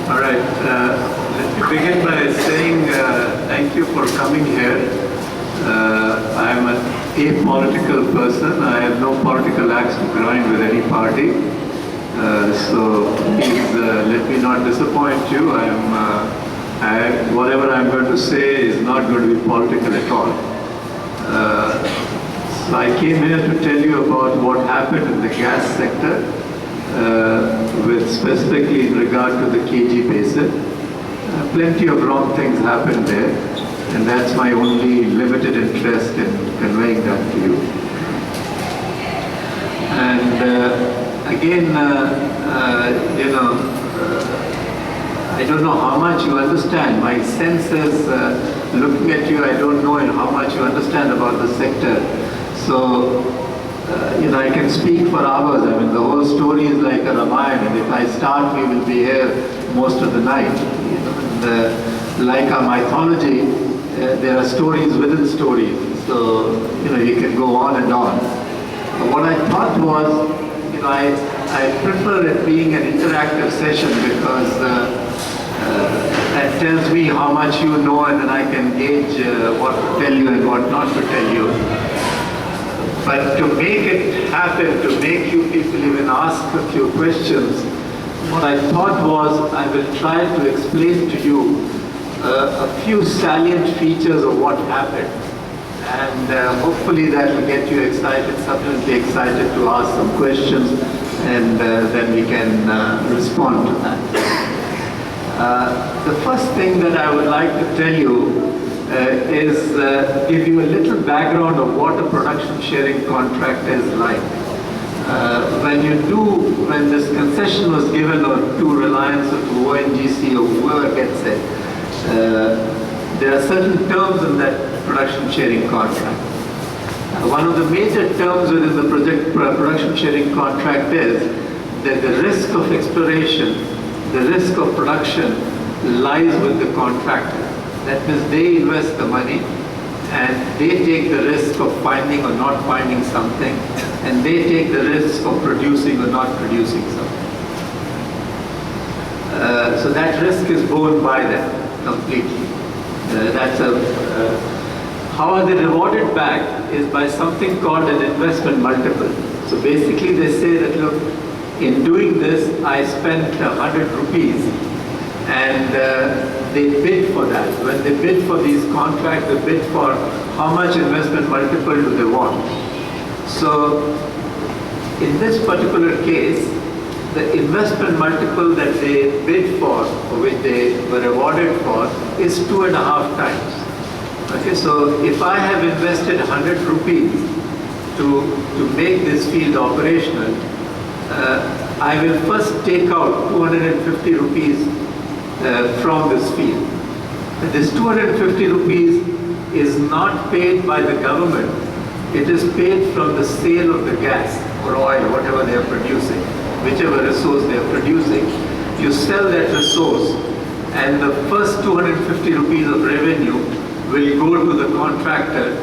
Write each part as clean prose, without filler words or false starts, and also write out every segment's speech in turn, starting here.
All right. Let me begin by saying thank you for coming here. I am an apolitical person. I have no political axe to grind with any party. So please let me not disappoint you. Whatever I'm going to say is not going to be political at all. So I came here to tell you about what happened in the gas sector, with specifically in regard to the KG Basin. Plenty of wrong things happened there, and that's my only limited interest in conveying that to you. And again, I don't know how much you understand. My sense is, looking at you, I don't know how much you understand about the sector. So, I can speak for hours. I mean, the whole story is like a Ramayana, and if I start, we will be here most of the night. And, like our mythology, there are stories within stories. So, you can go on and on. But what I thought was, I prefer it being an interactive session because that tells me how much you know, and then I can gauge what to tell you and what not to tell you. But to make it happen, to make you people even ask a few questions, what I thought was I will try to explain to you a few salient features of what happened. And hopefully that will get you excited, sufficiently excited to ask some questions, and then we can respond to that. The first thing that I would like to tell you is give you a little background of what a production sharing contract is like. When this concession was given to Reliance or to ONGC or whoever gets it, there are certain terms in that production sharing contract. One of the major terms within the production sharing contract is that the risk of exploration, the risk of production lies with the contractor. That means they invest the money and they take the risk of finding or not finding something, and they take the risk of producing or not producing something. So that risk is borne by them completely. How are they rewarded back is by something called an investment multiple. So basically they say that, look, in doing this I spent 100 rupees, and they bid for that. When they bid for these contracts, they bid for how much investment multiple do they want. So in this particular case, the investment multiple that they bid for, or which they were awarded for, is 2.5 times. Okay, so if I have invested 100 rupees to make this field operational, I will first take out 250 rupees from this field. This 250 rupees is not paid by the government. It is paid from the sale of the gas or oil, whatever they are producing, whichever resource they are producing. You sell that resource, and the first 250 rupees of revenue will go to the contractor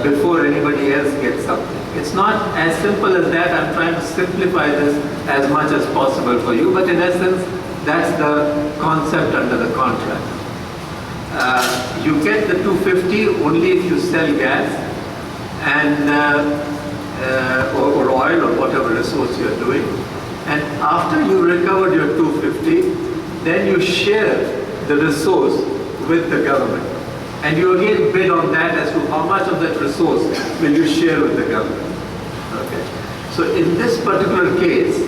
before anybody else gets something. It's not as simple as that. I'm trying to simplify this as much as possible for you, but in essence, that's the concept under the contract. You get the 250 only if you sell gas and or oil or whatever resource you're doing. And after you recovered your 250, then you share the resource with the government. And you again bid on that as to how much of that resource will you share with the government. Okay. So in this particular case,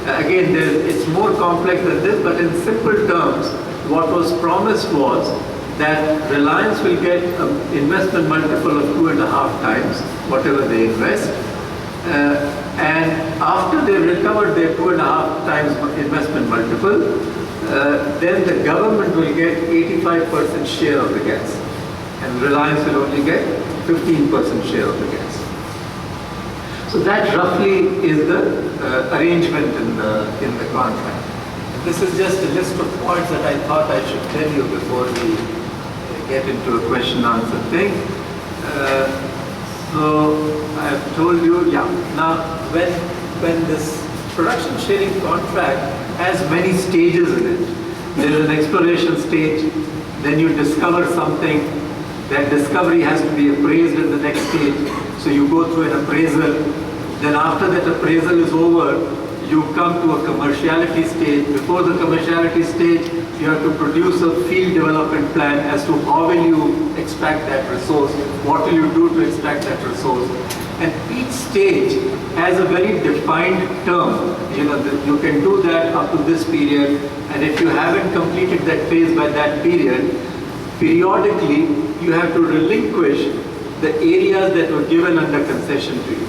again, it's more complex than this, but in simple terms, what was promised was that Reliance will get an investment multiple of 2.5 times whatever they invest. And after they recovered their 2.5 times investment multiple, then the government will get 85% share of the gas. And Reliance will only get 15% share of the gas. So that roughly is the arrangement in the contract. This is just a list of points that I thought I should tell you before we get into a question-answer thing. So I have told you, yeah. Now, when this production sharing contract has many stages in it, there's an exploration stage, then you discover something, that discovery has to be appraised in the next stage, so you go through an appraisal, then after that appraisal is over, you come to a commerciality stage. Before the commerciality stage, you have to produce a field development plan as to how will you extract that resource, what will you do to extract that resource. And each stage has a very defined term. You can do that up to this period, and if you haven't completed that phase by that period, periodically you have to relinquish the areas that were given under concession to you.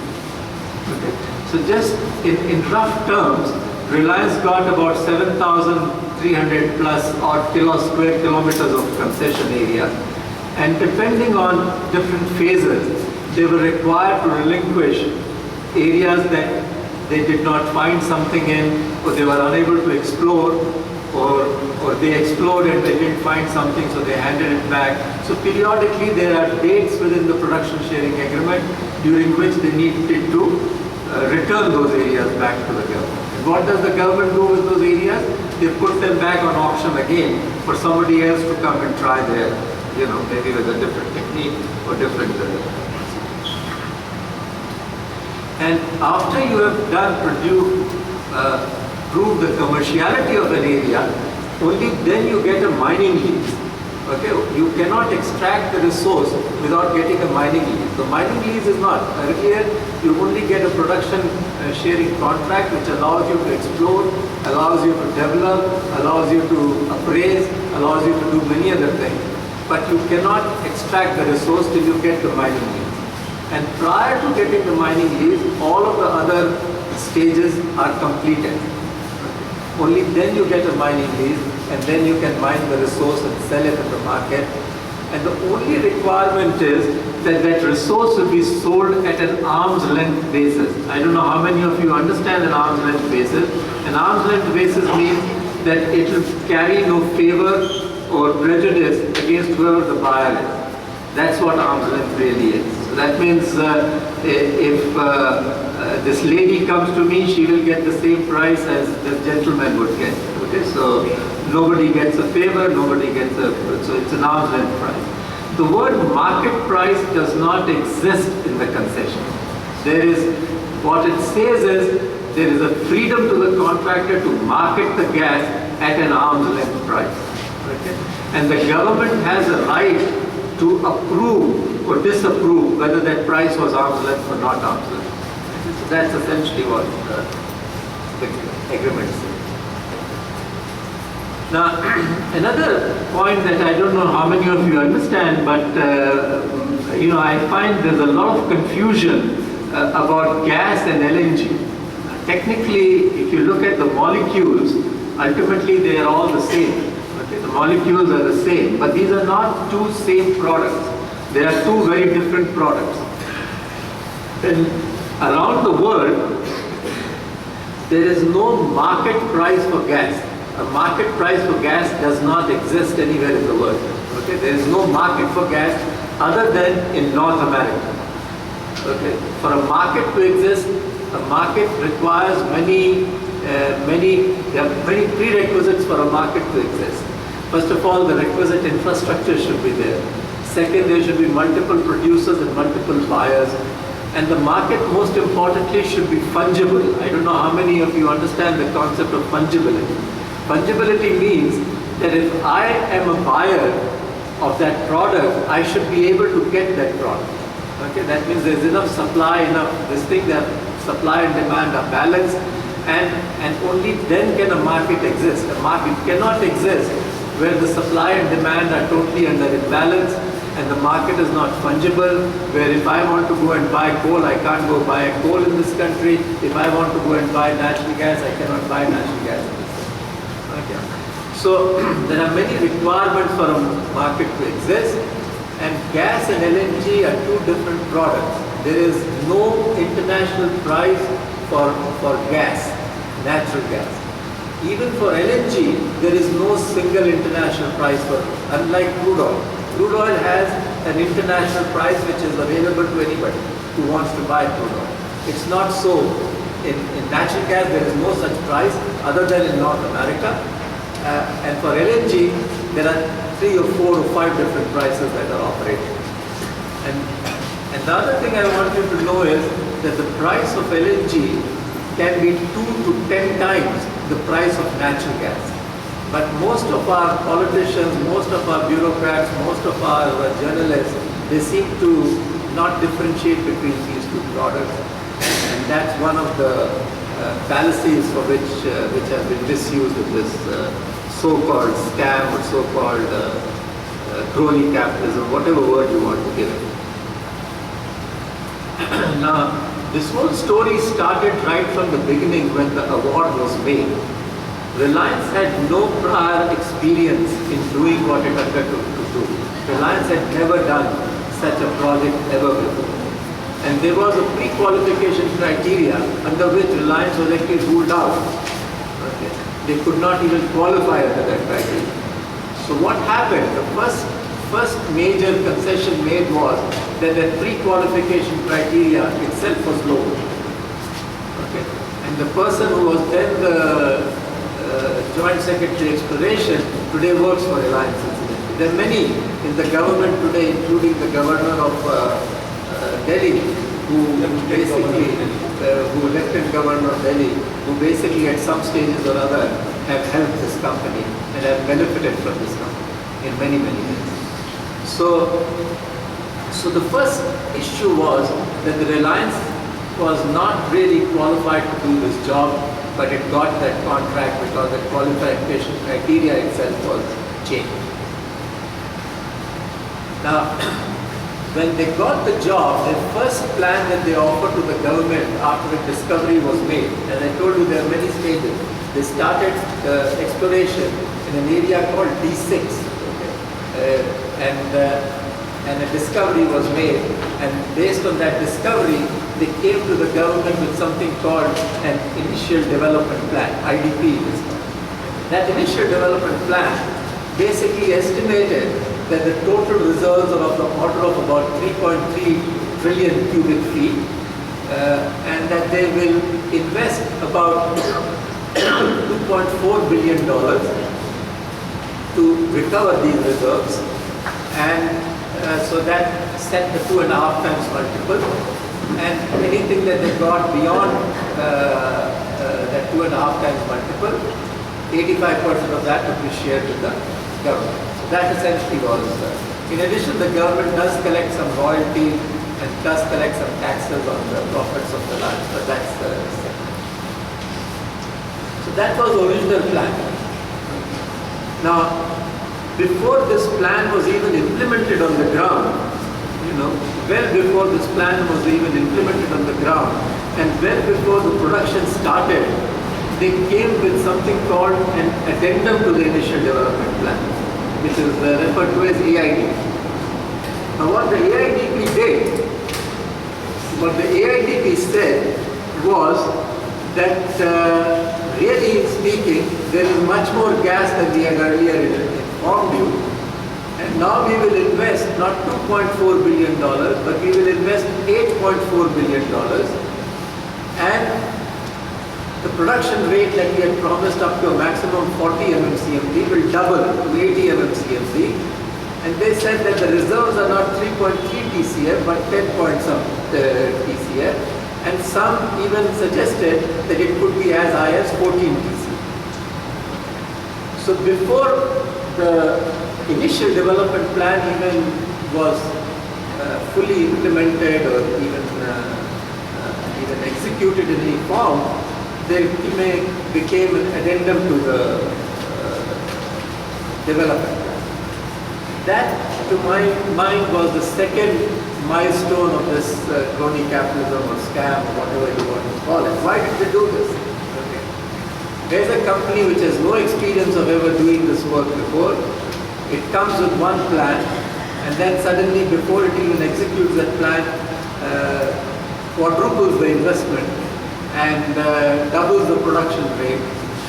Okay. So just in rough terms, Reliance got about 7,300 plus odd square kilometers of concession area, and depending on different phases, they were required to relinquish areas that they did not find something in, or they were unable to explore, or they explored and they didn't find something, so they handed it back. So periodically there are dates within the production sharing agreement during which they needed to return those areas back to the government. And what does the government do with those areas? They put them back on auction again for somebody else to come and try their, maybe with a different technique or different. And after you have done prove the commerciality of an area, only then you get a mining lease. Okay, you cannot extract the resource without getting a mining lease. The mining lease is not. Earlier, you only get a production sharing contract which allows you to explore, allows you to develop, allows you to appraise, allows you to do many other things. But you cannot extract the resource till you get the mining lease. And prior to getting the mining lease, all of the other stages are completed. Only then you get a mining lease, and then you can mine the resource and sell it in the market. And the only requirement is that that resource will be sold at an arm's length basis. I don't know how many of you understand an arm's length basis. An arm's length basis means that it will carry no favor or prejudice against whoever the buyer is. That's what arm's length really is. So that means if this lady comes to me, she will get the same price as the gentleman would get. Okay, so nobody gets a favor, nobody gets so it's an arm's length price. The word market price does not exist in the concession. There is, what it says is, there is a freedom to the contractor to market the gas at an arm's length price. Okay? And the government has a right to approve or disapprove whether that price was arm's length or not arm's length. So that's essentially what the agreement says. Now, another point that I don't know how many of you understand, but I find there's a lot of confusion about gas and LNG. Technically, if you look at the molecules, ultimately they are all the same. Okay? The molecules are the same, but these are not two same products. They are two very different products. And around the world, there is no market price for gas. A market price for gas does not exist anywhere in the world. Okay? There is no market for gas other than in North America. Okay? For a market to exist, a market requires many prerequisites for a market to exist. First of all, the requisite infrastructure should be there. Second, there should be multiple producers and multiple buyers. And the market, most importantly, should be fungible. I don't know how many of you understand the concept of fungibility. Fungibility means that if I am a buyer of that product, I should be able to get that product. Okay, that means there's enough supply, that supply and demand are balanced, and only then can a market exist. A market cannot exist where the supply and demand are totally under imbalance, and the market is not fungible, where if I want to go and buy coal, I can't go buy coal in this country. If I want to go and buy natural gas, I cannot buy natural gas in this country. Okay. So there are many requirements for a market to exist, and gas and LNG are two different products. There is no international price for gas, natural gas. Even for LNG, there is no single international price for it, unlike crude oil. Crude oil has an international price which is available to anybody who wants to buy crude oil. It's not so. In natural gas, there is no such price other than in North America. And for LNG, there are 3 or 4 or 5 different prices that are operating. And the other thing I want you to know is that the price of LNG can be 2 to 10 times the price of natural gas. But most of our politicians, most of our bureaucrats, most of our journalists, they seem to not differentiate between these two products. And that's one of the fallacies for which has been misused in this so-called scam or so-called crony capitalism, whatever word you want to give it. Now, this whole story started right from the beginning when the award was made. Reliance had no prior experience in doing what it undertook to do. Reliance had never done such a project ever before. And there was a pre-qualification criteria under which Reliance was actually ruled out. Okay. They could not even qualify under that criteria. So what happened? The first major concession made was that the pre-qualification criteria itself was low. Okay. And the person who was then the Joint Secretary Exploration today works for Reliance. There are many in the government today, including the governor of Delhi, who Lieutenant Governor of Delhi, who basically at some stages or other have helped this company and have benefited from this company in many, many ways. So the first issue was that the Reliance was not really qualified to do this job, but it got that contract because the qualification criteria itself was changed. Now, when they got the job, the first plan that they offered to the government after the discovery was made, as I told you, there are many stages. They started exploration in an area called D6, okay? And a discovery was made, and based on that discovery, they came to the government with something called an initial development plan, IDP. That initial development plan basically estimated that the total reserves are of the order of about 3.3 trillion cubic feet, and that they will invest about $2.4 billion to recover these reserves, and so that set the 2.5 times multiple, and anything that they got beyond that 2.5 times multiple, 85% of that would be shared with the government. So that essentially was. In addition, the government does collect some royalty and does collect some taxes on the profits of the land, but that's separate. So that was the original plan. Now, before this plan was even implemented on the ground, well before this plan was even implemented on the ground, and well before the production started, they came with something called an addendum to the initial development plan, which is referred to as AIDP. Now what the AIDP did, what the AIDP said was that really speaking, there is much more gas than we had earlier informed you. And now we will invest not $2.4 billion, but we will invest $8.4 billion. And the production rate that we had promised up to a maximum 40 MMCMD will double to 80 MMCMD. And they said that the reserves are not 3.3 TCF, but 10 point some TCF. And some even suggested that it could be as high as 14 TCF. So before the initial development plan even was fully implemented or even executed in any form, they became an addendum to the development plan. That, to my mind, was the second milestone of this crony capitalism or scam or whatever you want to call it. Why did they do this? Okay. There's a company which has no experience of ever doing this work before. It comes with one plan, and then suddenly, before it even executes that plan, quadruples the investment and doubles the production rate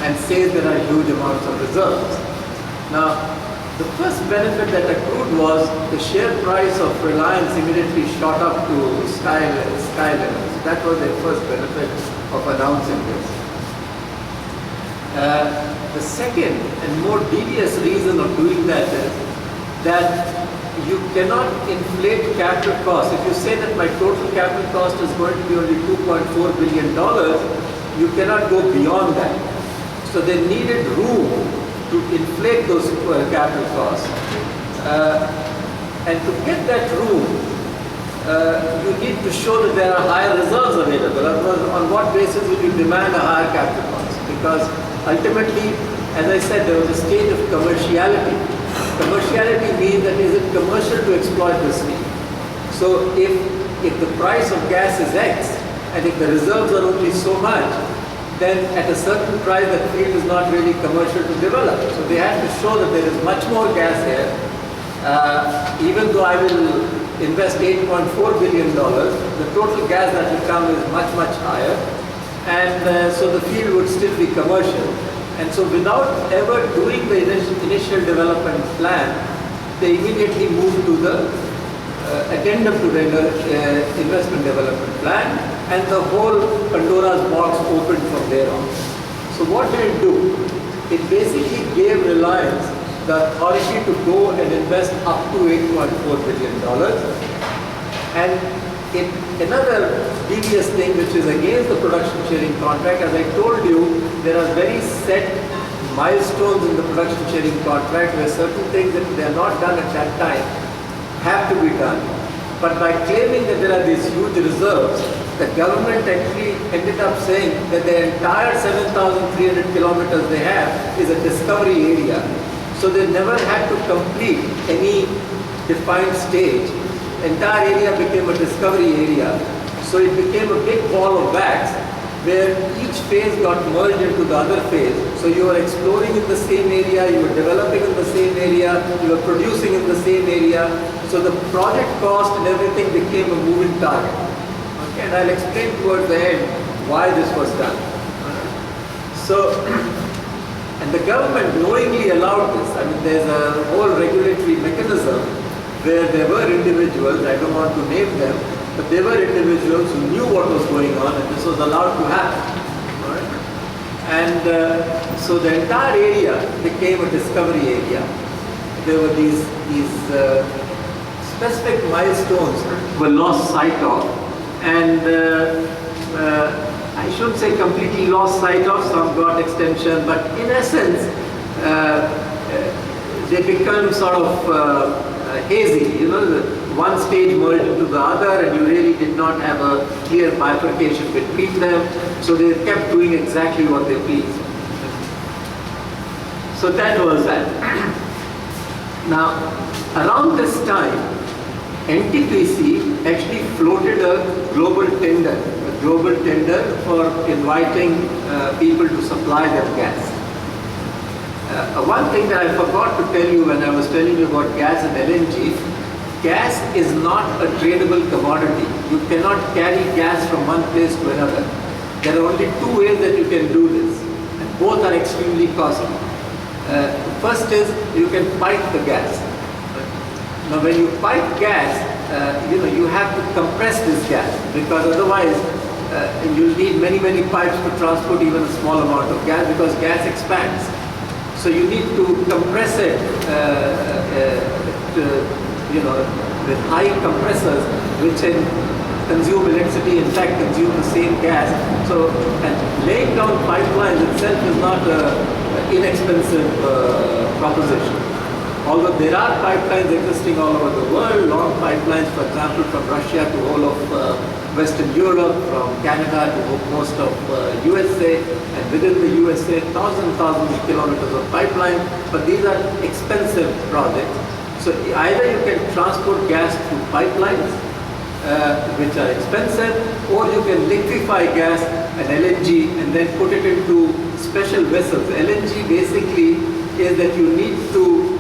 and says there are huge amounts of reserves. Now, the first benefit that accrued was the share price of Reliance immediately shot up to sky levels. That was their first benefit of announcing this. The second and more devious reason of doing that is that you cannot inflate capital costs. If you say that my total capital cost is going to be only $2.4 billion, you cannot go beyond that. So they needed room to inflate those capital costs. And to get that room, you need to show that there are higher reserves available. Otherwise, on what basis will you demand a higher capital cost? Because ultimately, as I said, there was a stage of commerciality. Commerciality means that is it commercial to exploit this field. So if the price of gas is X, and if the reserves are only so much, then at a certain price that field is not really commercial to develop. So they had to show that there is much more gas here. Even though I will invest $8.4 billion, the total gas that will come is much, much higher. And so the field would still be commercial. And so without ever doing the initial development plan, they immediately moved to the addendum to the investment development plan, and the whole Pandora's box opened from there on. So what did it do? It basically gave Reliance the authority to go and invest up to $8.4 billion. And another devious thing which is against the production sharing contract, as I told you, there are very set milestones in the production sharing contract where certain things that they are not done at that time have to be done. But by claiming that there are these huge reserves, the government actually ended up saying that the entire 7,300 kilometers they have is a discovery area. So they never had to complete any defined stage. Entire area became a discovery area. So it became a big ball of wax where each phase got merged into the other phase. So you were exploring in the same area, you were developing in the same area, you were producing in the same area. So the project cost and everything became a moving target. Okay, and I'll explain towards the end why this was done. So, and the government knowingly allowed this. I mean, there's a whole regulatory mechanism where there were individuals, I don't want to name them, but there were individuals who knew what was going on and this was allowed to happen. Right? And so the entire area became a discovery area. There were these specific milestones were lost sight of, and I shouldn't say completely lost sight of, some got extension, but in essence, they become sort of hazy, you know, one stage merged into the other and you really did not have a clear bifurcation between them, so they kept doing exactly what they pleased. So that was that. Now, around this time, NTPC actually floated a global tender for inviting people to supply them gas. One thing that I forgot to tell you when I was telling you about gas and LNG, gas is not a tradable commodity. You cannot carry gas from one place to another. There are only two ways that you can do this, and both are extremely costly. First is you can pipe the gas. Now when you pipe gas, you have to compress this gas, because otherwise you'll need many pipes to transport even a small amount of gas, because gas expands. So you need to compress it, with high compressors, which consume electricity, in fact consume the same gas. So, and laying down pipelines itself is not an inexpensive proposition. Although there are pipelines existing all over the world, long pipelines, for example, from Russia to all of Western Europe, from Canada to most of USA, and within the USA, thousands of kilometers of pipeline, but these are expensive projects. So either you can transport gas through pipelines, which are expensive, or you can liquefy gas and LNG and then put it into special vessels. LNG basically is that you need to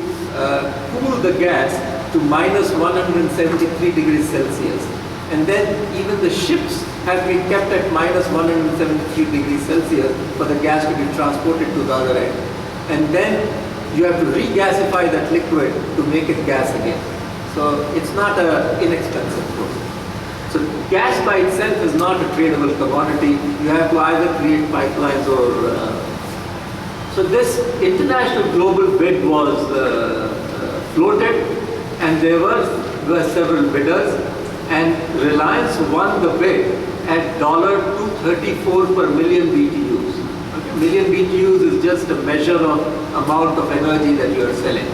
cool the gas to minus 173 degrees Celsius. And then even the ships have been kept at minus 173 degrees Celsius for the gas to be transported to the other end. And then you have to regasify that liquid to make it gas again. So it's not an inexpensive process. So gas by itself is not a tradable commodity. You have to either create pipelines or So this international global bid was floated, and there were several bidders, and Reliance won the bid at $234 per million BTUs. Okay. Million BTUs is just a measure of amount of energy that you are selling.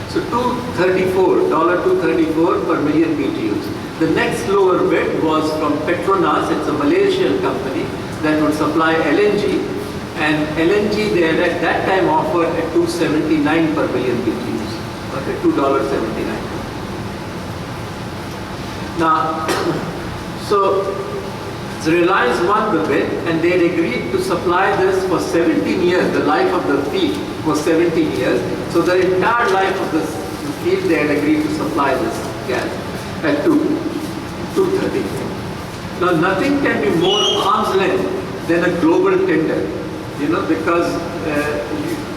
So $234 per million BTUs. The next lower bid was from Petronas. It's a Malaysian company that would supply LNG, and LNG they had at that time offered at $279 per million BTUs. Okay, $2.79. Now, so Reliance won the bid, and they had agreed to supply this for 17 years. The life of the field was 17 years. So the entire life of this field, they had agreed to supply this gas at 230. Now, nothing can be more arm's length than a global tender, because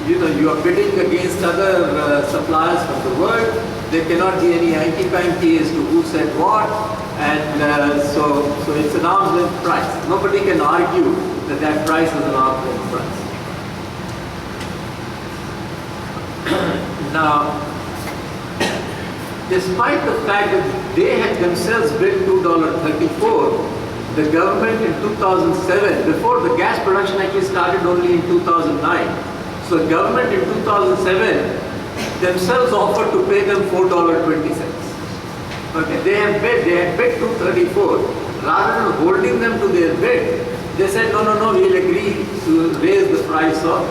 you are bidding against other suppliers from the world. There cannot be any hanky-panky as to who said what, and so it's an arm's length price. Nobody can argue that that price is an arm's length price. Now, despite the fact that they had themselves bid $2.34, the government in 2007, before the gas production actually started only in 2009, so the government in 2007 themselves offered to pay them $4.20. Okay, they had bid 234. Rather than holding them to their bid, they said, no, we'll agree to raise the price of.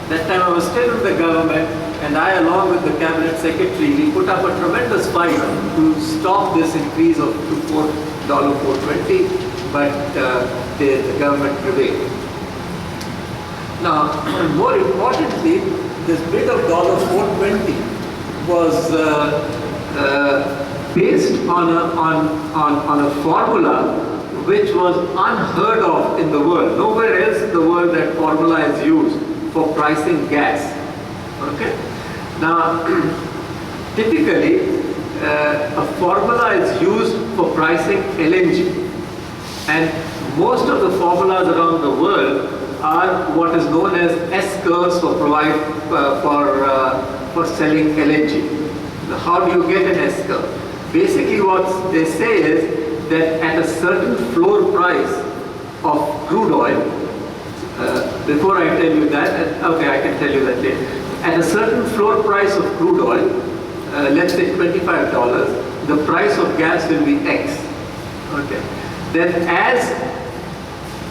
That time I was still in the government, and I, along with the cabinet secretary, we put up a tremendous fight to stop this increase of to $4.20, but the government prevailed. Now, more importantly, this bid of $4.20 was based on a formula which was unheard of in the world. Nowhere else in the world that formula is used for pricing gas. Okay. Now, typically, a formula is used for pricing LNG, and most of the formulas around the world are what is known as S-curves for selling LNG. Now, how do you get an S-curve? Basically, what they say is that at a certain floor price of crude oil, before I tell you that, okay, I can tell you that later. At a certain floor price of crude oil, let's say $25, the price of gas will be X. Okay. Then as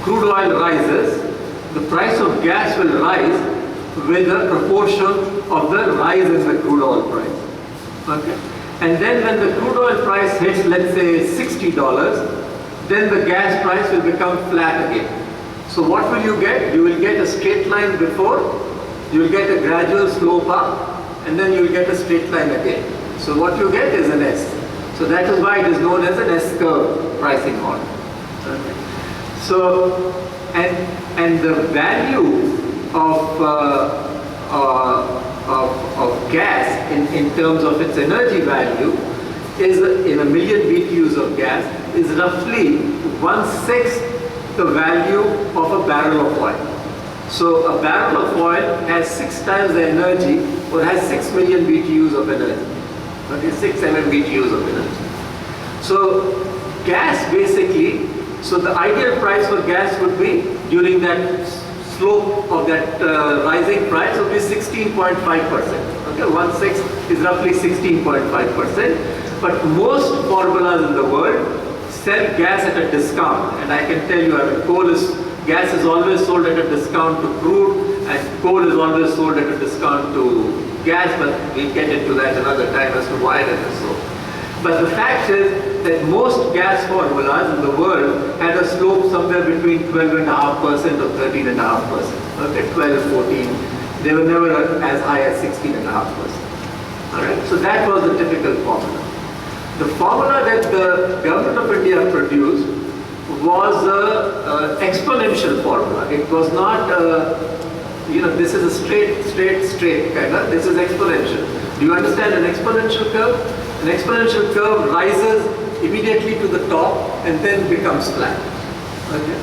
crude oil rises, the price of gas will rise with a proportion of the rise in the crude oil price. Okay. And then when the crude oil price hits, let's say $60, then the gas price will become flat again. So what will you get? You will get a straight line before, you will get a gradual slope up, and then you will get a straight line again. So what you get is an S. So that is why it is known as an S-curve pricing model. Okay. So, and the value of gas in terms of its energy value is, in a million BTUs of gas, is roughly 1/6 the value of a barrel of oil. So a barrel of oil has 6 times the energy, or has 6 million BTUs of energy. Okay, 6 MMBTUs of energy. So gas basically, so the ideal price for gas would be, during that slope of that rising price, would be 16.5%. Okay, 1/6 is roughly 16.5%. But most formulas in the world sell gas at a discount, and I can tell you, gas is always sold at a discount to crude, and coal is always sold at a discount to gas, but we'll get into that another time as to why that is so. But the fact is that most gas formulas in the world had a slope somewhere between 12.5% or 13.5%. Okay, 12, 14. They were never as high as 16.5%. All right, so that was the typical formula. The formula that the government of India produced was an exponential formula. It was not, this is a straight kind of, this is exponential. Do you understand an exponential curve? An exponential curve rises immediately to the top and then becomes flat. Okay?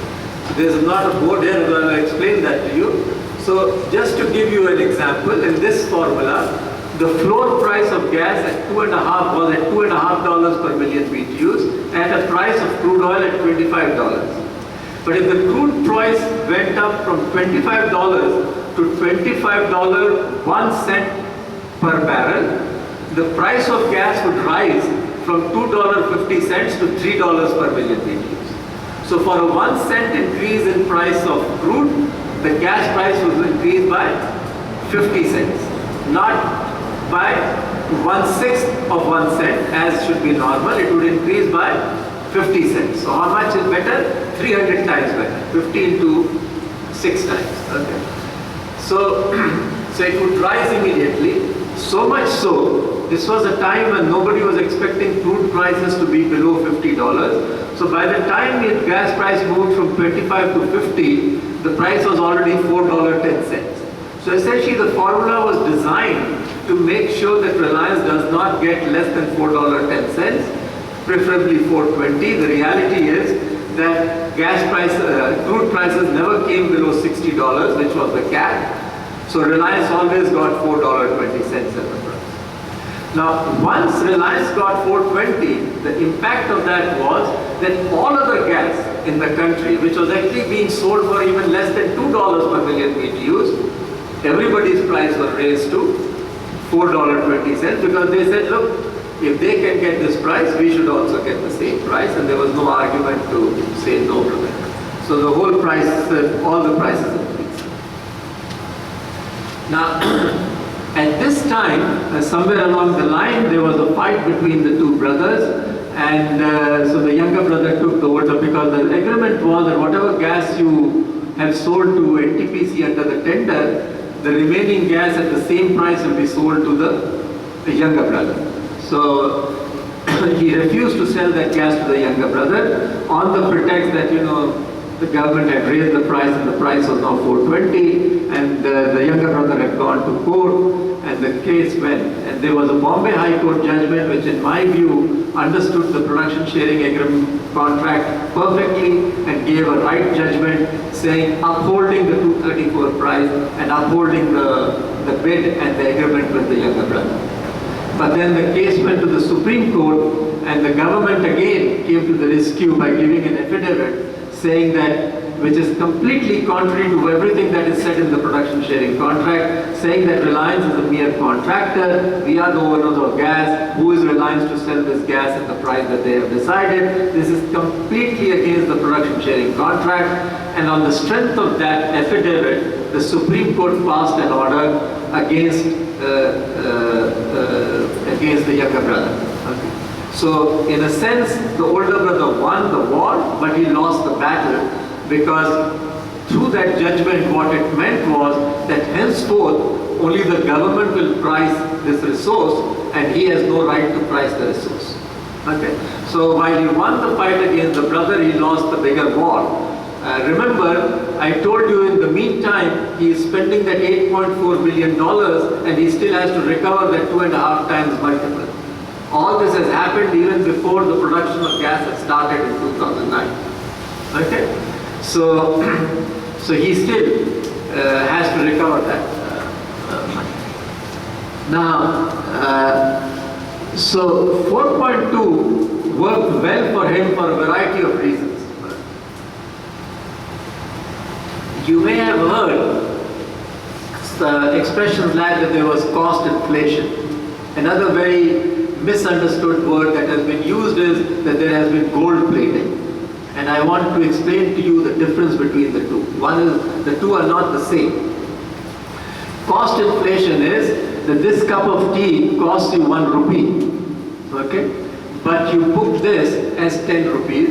There's not a board here, I will explain that to you. So just to give you an example, in this formula, the floor price of gas at $2.5 was at $2.5 per million BTUs at a price of crude oil at $25. But if the crude price went up from $25 to $25 1 cent per barrel, the price of gas would rise from $2.50 to $3 per million BTUs. So for a 1 cent increase in price of crude, the gas price would increase by 50 cents, not by 1/6 of 1 cent as should be normal. It would increase by 50 cents. So how much is better? 300 times better. 50 into 6 times. Okay. So, so it would rise immediately. So much so, this was a time when nobody was expecting crude prices to be below $50. So by the time the gas price moved from 25 to 50, the price was already $4.10. So essentially the formula was designed to make sure that Reliance does not get less than $4.10, preferably $4.20. The reality is that crude prices never came below $60, which was the cap. So Reliance always got $4.20 at the price. Now, once Reliance got $4.20, the impact of that was that all other gas in the country, which was actually being sold for even less than $2 per million BTUs, everybody's price was raised to $4.20 because they said, look, if they can get this price, we should also get the same price, and there was no argument to say no to that. So the whole price, all the prices increased. Now, at this time, somewhere along the line, there was a fight between the two brothers, and so the younger brother took the older because the agreement was that whatever gas you have sold to NTPC under the tender, the remaining gas at the same price will be sold to the younger brother. So he refused to sell that gas to the younger brother on the pretext that, the government had raised the price and the price was now $4.20, and the younger brother had gone to court and the case went. And there was a Bombay High Court judgment which in my view understood the production sharing agreement contract perfectly and gave a right judgment saying upholding the 234 price and upholding the bid and the agreement with the younger brother. But then the case went to the Supreme Court and the government again came to the rescue by giving an affidavit saying that, which is completely contrary to everything that is said in the production sharing contract, saying that Reliance is a mere contractor, we are the owners of gas, who is Reliance to sell this gas at the price that they have decided. This is completely against the production sharing contract, and on the strength of that affidavit, the Supreme Court passed an order against the younger brother. Okay. So in a sense, the older brother won the war, but he lost the battle, because through that judgment what it meant was that henceforth only the government will price this resource and he has no right to price the resource. Okay? So while he won the fight against the brother, he lost the bigger war. Remember, I told you in the meantime, he is spending that $8.4 billion and he still has to recover that 2.5 times multiple. All this has happened even before the production of gas had started in 2009. Okay? So he still has to recover that money. Now, so 4.2 worked well for him for a variety of reasons. You may have heard the expressions like that there was cost inflation. Another very misunderstood word that has been used is that there has been gold plating. And I want to explain to you the difference between the two. One is, the two are not the same. Cost inflation is that this cup of tea costs you 1 rupee, okay? But you book this as 10 rupees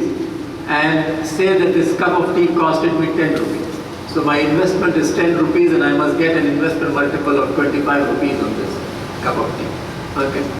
and say that this cup of tea costed me 10 rupees. So my investment is 10 rupees and I must get an investment multiple of 25 rupees on this cup of tea, okay?